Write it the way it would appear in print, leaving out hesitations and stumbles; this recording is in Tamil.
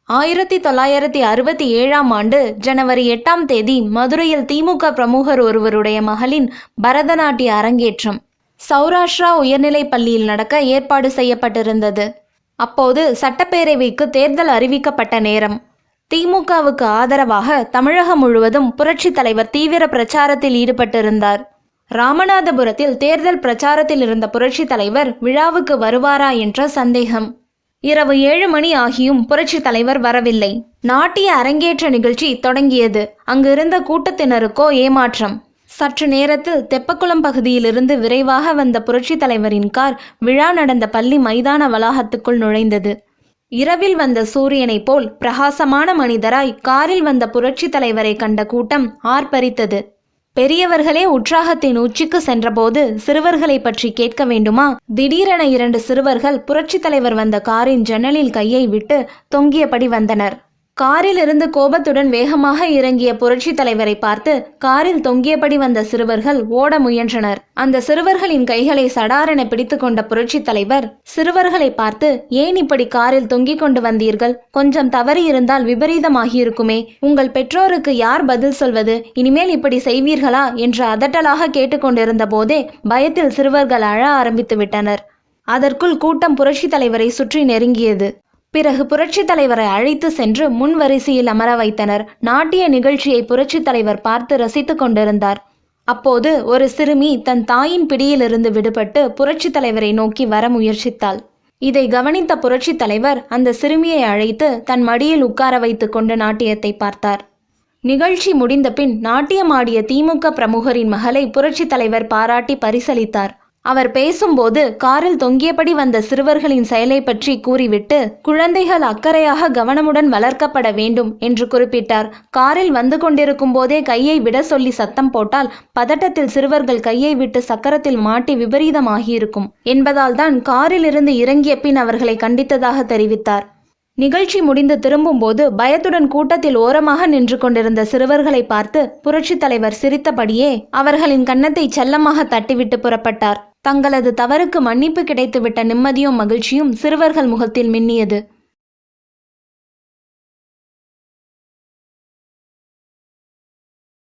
1967ஆம் ஆண்டு ஜனவரி 8ஆம் தேதி மதுரையில் திமுக பிரமுகர் ஒருவருடைய மகளின் பரதநாட்டிய அரங்கேற்றம் சௌராஷ்டிரா உயர்நிலைப் பள்ளியில் நடக்க ஏற்பாடு செய்யப்பட்டிருந்தது. அப்போது சட்டப்பேரவைக்கு தேர்தல் அறிவிக்கப்பட்ட நேரம். திமுகவுக்கு ஆதரவாக தமிழகம் முழுவதும் புரட்சி தலைவர் தீவிர பிரச்சாரத்தில் ஈடுபட்டிருந்தார். ராமநாதபுரத்தில் தேர்தல் பிரச்சாரத்தில் இருந்த புரட்சி தலைவர் விழாவுக்கு வருவாரா என்ற சந்தேகம். இரவு 7 மணி ஆகியும் புரட்சி தலைவர் வரவில்லை. நாட்டிய அரங்கேற்ற நிகழ்ச்சி தொடங்கியது. அங்கு இருந்த கூட்டத்தினருக்கோ ஏமாற்றம். சற்று நேரத்தில் தெப்பக்குளம் பகுதியிலிருந்து விரைவாக வந்த புரட்சி தலைவரின் கார் விழா நடந்த பள்ளி மைதான வளாகத்துக்குள் நுழைந்தது. இரவில் வந்த சூரியனைப் போல் பிரகாசமான மனிதராய் காரில் வந்த புரட்சி தலைவரை கண்ட கூட்டம் ஆர்ப்பரித்தது. பெரியவர்களே உற்சாகத்தின் உச்சிக்கு சென்றபோது சிறுவர்களை பற்றி கேட்க வேண்டுமா? திடீரென 2 சிறுவர்கள் புரட்சி தலைவர் வந்த காரின் ஜன்னலில் கையை விட்டு தொங்கியபடி வந்தனர். காரில் இருந்து கோபத்துடன் வேகமாக இறங்கிய புரட்சி தலைவரை பார்த்து காரில் தொங்கியபடி வந்த சிறுவர்கள் ஓட முயன்றனர். அந்த சிறுவர்களின் கைகளை சடாரென பிடித்து கொண்ட புரட்சி தலைவர் சிறுவர்களை பார்த்து, ஏன் இப்படி காரில் தொங்கிக் கொண்டு வந்தீர்கள்? கொஞ்சம் தவறி இருந்தால் விபரீதமாகியிருக்குமே. உங்கள் பெற்றோருக்கு யார் பதில் சொல்வது? இனிமேல் இப்படி செய்வீர்களா என்று அதட்டலாக கேட்டுக்கொண்டிருந்த போதே பயத்தில் சிறுவர்கள் அழ ஆரம்பித்து விட்டனர். அதற்குள் கூட்டம் புரட்சி தலைவரை சுற்றி நெருங்கியது. பிறகு புரட்சி தலைவரை அழைத்து சென்று முன் வரிசையில் அமர வைத்தனர். நாட்டிய நிகழ்ச்சியை புரட்சி தலைவர் பார்த்து ரசித்து கொண்டிருந்தார். அப்போது ஒரு சிறுமி தன் தாயின் பிடியிலிருந்து விடுபட்டு புரட்சி தலைவரை நோக்கி வர முயற்சித்தாள். இதை கவனித்த புரட்சி தலைவர் அந்த சிறுமியை அழைத்து தன் மடியில் உட்கார வைத்து கொண்டு நாட்டியத்தை பார்த்தார். நிகழ்ச்சி முடிந்த பின் நாட்டியமாடிய திமுக பிரமுகரின் மகளை புரட்சி தலைவர் பாராட்டி பரிசளித்தார். அவர் பேசும்போது காரில் தொங்கியபடி வந்த சிறுவர்களின் செயலை பற்றி கூறிவிட்டு, குழந்தைகள் அக்கறையாக கவனமுடன் வளர்க்கப்பட வேண்டும் என்று குறிப்பிட்டார். காரில் வந்து கொண்டிருக்கும் போதே கையை விட சொல்லி சத்தம் போட்டால் பதட்டத்தில் சிறுவர்கள் கையை விட்டு சக்கரத்தில் மாட்டி விபரீதமாகியிருக்கும் என்பதால் தான் காரில் இருந்து இறங்கிய பின் அவர்களை கண்டித்ததாக தெரிவித்தார். நிகழ்ச்சி முடிந்து திரும்பும்போது பயத்துடன் கூட்டத்தில் ஓரமாக நின்று கொண்டிருந்த சிறுவர்களை பார்த்து புரட்சி தலைவர் சிரித்தபடியே அவர்களின் கன்னத்தை செல்லமாக தட்டிவிட்டு புறப்பட்டார். தங்களது தவறுக்கு மன்னிப்பு கிடைத்துவிட்ட நிம்மதியும் மகிழ்ச்சியும் சிறுவர்கள் முகத்தில் மின்னியது.